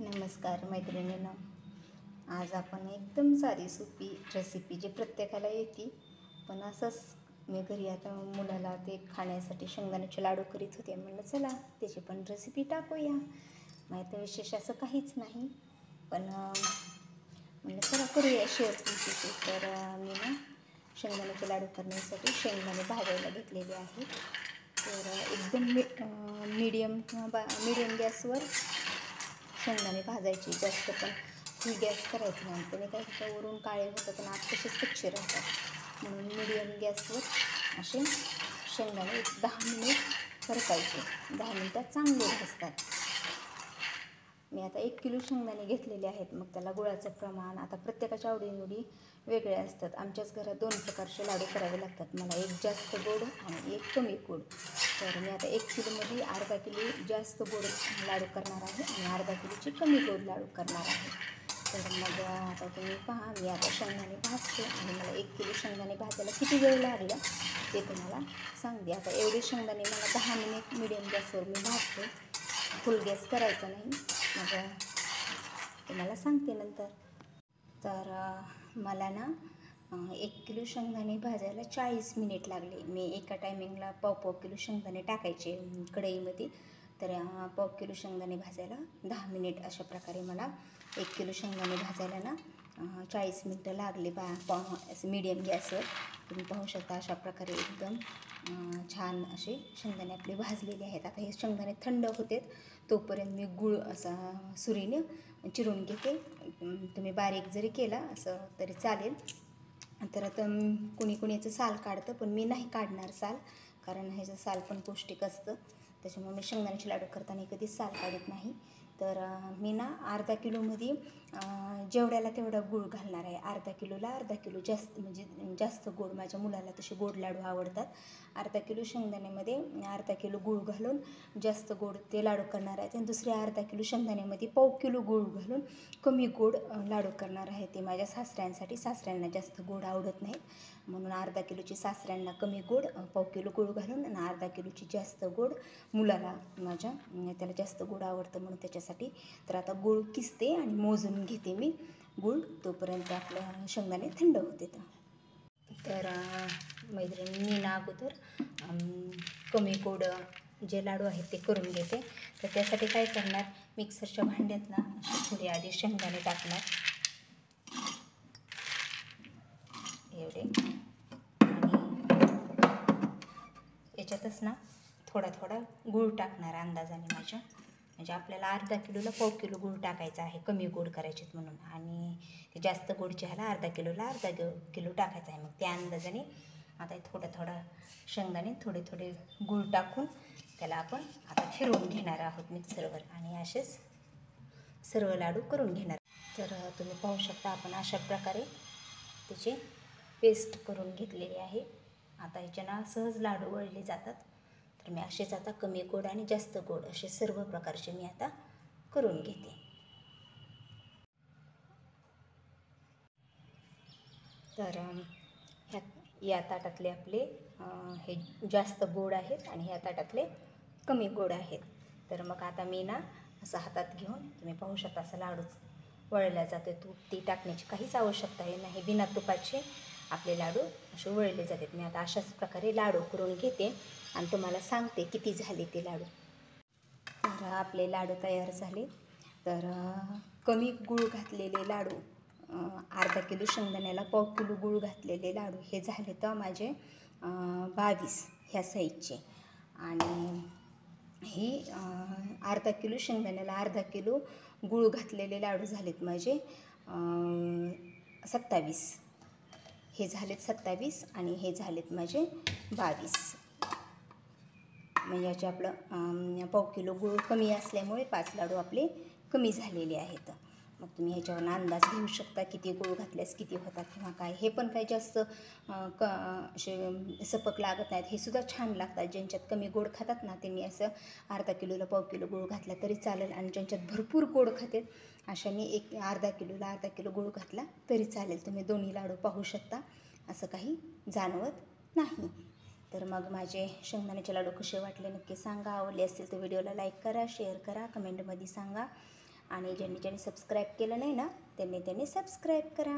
नमस्कार मैत्रिणींनो, आज आपण एकदम साधी सोपी रेसिपी जी प्रत्येकाला येते, पण असंच मी घरी आता मुलाला ते खाण्यासाठी शेंगदाण्याचे लाडू करीत होते. म्हणलं चला त्याची पण रेसिपी टाकूया. माहिती विशेष असं काहीच नाही, पण म्हणलं चला करूया शेअर रेसिपी. तर मी ना शेंगदाण्याचे लाडू करण्यासाठी शेंगदाणे भाजायला घेतलेले आहेत. तर एकदम मीडियम मीडियम गॅसवर शेंगदाणे भाजायचे, जास्त पण फुल गॅस करायचं नाही. त्याने काय होतं, वरून काळे होतात आणि आत तसेच कच्चे राहतात. म्हणून मीडियम गॅसवर असे शेंगदाणे 10 मिनिट परतायचे. 10 मिनिटात चांगले भाजतात. मी आता 1 किलो शेंगदाणे घेतलेले आहेत. मग त्याला गुळाचं प्रमाण आता प्रत्येकाच्या आवडीनिवडी वेगळे असतात. आमच्याच घरात 2 प्रकारचे लाडू करावे लागतात. मला एक जास्त गोड आणि एक कमी गोड. तर मी आता 1 किलोमध्ये अर्धा किलो जास्त गोड लाडू करणार आहे आणि अर्धा किलोचे कमी गोड लाडू करणार आहे. तर मग आता तुम्ही पहा, मी आता शेंगदाणे भाजते आणि मला 1 किलो शेंगदाणे भाजायला किती वेळ लागला ते तुम्हाला सांगते. आता एवढे शेंगदाणे मला 10 मिनिट मीडियम गॅसवर मी भाजते, फुल गॅस करायचा नाही. मग तुम्हाला सांगते नंतर. तर मला ना 1 किलो शेंगदाणे भाजायला 40 मिनिट लागले. मी एका टायमिंगला पाव किलो शेंगदाणे टाकायचे कढईमध्ये. तर पाव किलो शेंगदाणे भाजायला 10 मिनिट, अशा प्रकारे मला 1 किलो शेंगदाणे भाजायला ना 40 मिनटं लागले मीडियम गॅसवर. तुम्ही पाहू शकता अशा प्रकारे एकदम छान असे शेंगदाणे आपले भाजलेले आहेत. आता हे शेंगदाणे थंड होते तोपर्यंत मी गूळ असा सुरीने चिरून घेते. तुम्ही बारीक जरी केला असं तरी चालेल. तर आता कुणी याचं साल काढतं, पण मी नाही काढणार साल, कारण ह्याचं साल पण पौष्टिक असतं. त्याच्यामुळे मी शेंगदाण्याचे लाडू करताना कधीच साल काढत नाही. तर मी ना अर्धा किलोमध्ये जेवढ्याला तेवढा गूळ घालणार आहे. अर्धा किलोला अर्धा किलो, जास्त म्हणजे जास्त गोड, माझ्या मुलाला तसे गोड लाडू आवडतात. अर्धा किलो शेंगदाण्यामध्ये अर्धा किलो गूळ घालून जास्त गोड ते लाडू करणार आहेत. आणि दुसऱ्या अर्धा किलो शेंगदाण्यामध्ये पाव किलो गूळ घालून कमी गोड लाडू करणार आहे. ते माझ्या सासऱ्यांसाठी, सासऱ्यांना जास्त गोड आवडत नाहीत, म्हणून अर्धा किलोची सासऱ्यांना कमी गोड, पाव किलो गूळ घालून, आणि अर्धा किलोची जास्त गोड मुलाला माझ्या, त्याला जास्त गोड आवडतं म्हणून त्याच्यासाठी. तर आता गूळ किसते आणि मोजून घेते मी गूळ, तोपर्यंत आपलं शेंगदाणे थंड होते. तर मैत्रिणी, मी ना अगोदर कमी गोड जे लाडू आहेत ते करून घेते. तर त्यासाठी काय करणार, मिक्सरच्या भांड्यात ना असे थोडे आधी शेंगदाणे टाकणार एवढे, आणि याच्यातच ना थोडा थोडा गूळ टाकणार अंदाजाने माझ्या. म्हणजे आपल्याला अर्धा किलोला पाव किलो गूळ टाकायचा आहे, कमी गोड करायचे म्हणून. आणि ते जास्त गोडचे ह्याला अर्धा किलोला अर्धा किलो टाकायचा आहे. मग त्या अंदाजाने आता थोडा थोडा शेंगदाणे थोडे थोडे गूळ टाकून त्याला आपण आता फिरवून घेणार आहोत मिक्सरवर, आणि असेच सर्व लाडू करून घेणार. तर तुम्ही पाहू शकता आपण अशा प्रकारे त्याची पेस्ट करून घेतलेली आहे. आता ह्याच्यानं सहज लाडू वळले जातात. तर मी असेच आता कमी गोड आणि जास्त गोड असे सर्व प्रकारचे मी आता करून घेते. तर या ताटातले आपले हे जास्त गोड आहेत आणि ह्या ताटातले कमी गोड आहेत. तर मग आता मी ना असं हातात घेऊन, तुम्ही पाहू शकता असं लाडूच वळला जातो. तूप ती टाकण्याची काहीच आवश्यकता नाही. बिना तुपाचे आपले लाडू असे वळले जातात. मी आता अशाच प्रकारे लाडू करून घेते आणि तुम्हाला सांगते किती झाले ते लाडू. तर आपले लाडू तयार झाले. तर कमी गूळ घातलेले लाडू, अर्धा किलो शेंगदाण्याला पाव किलो गूळ घातलेले लाडू, हे झाले तर माझे 22 ह्या साईजचे. आणि ही अर्धा किलो शेंगदाण्याला अर्धा किलो गूळ घातलेले लाडू झालेत माझे 27. हे झालेत 27 आणि हे झालेत माझे 22. म्हणजे याचे आपलं पाव किलो गूळ कमी असल्यामुळे 5 लाडू आपले कमी झालेले आहेत. मग तुम्ही ह्याच्यावरून अंदाज घेऊ शकता किती गूळ घातल्यास किती होतात किंवा काय. हे पण काही जास्त असे सपक लागत नाहीत, हे सुद्धा छान लागतात. ज्यांच्यात कमी गोड खातात ना त्यांनी असं अर्धा किलोला पाव किलो गूळ घातला तरी चालेल, आणि ज्यांच्यात भरपूर गोड खातात अशाने अर्धा किलोला अर्धा किलो गूळ घातला तरी चालेल. तुम्ही दोन्ही लाडू पाहू शकता, असं काही जाणवत नाही. तर मग माझे शेंगदाण्याचे लाडू कसे वाटले नक्की सांगा. आवडले असतील तर व्हिडिओला लाईक करा, शेअर करा, कमेंटमध्ये सांगा. आणि ज्यांनी ज्यांनी सबस्क्राईब केलं नाही ना त्यांनी सबस्क्राईब करा.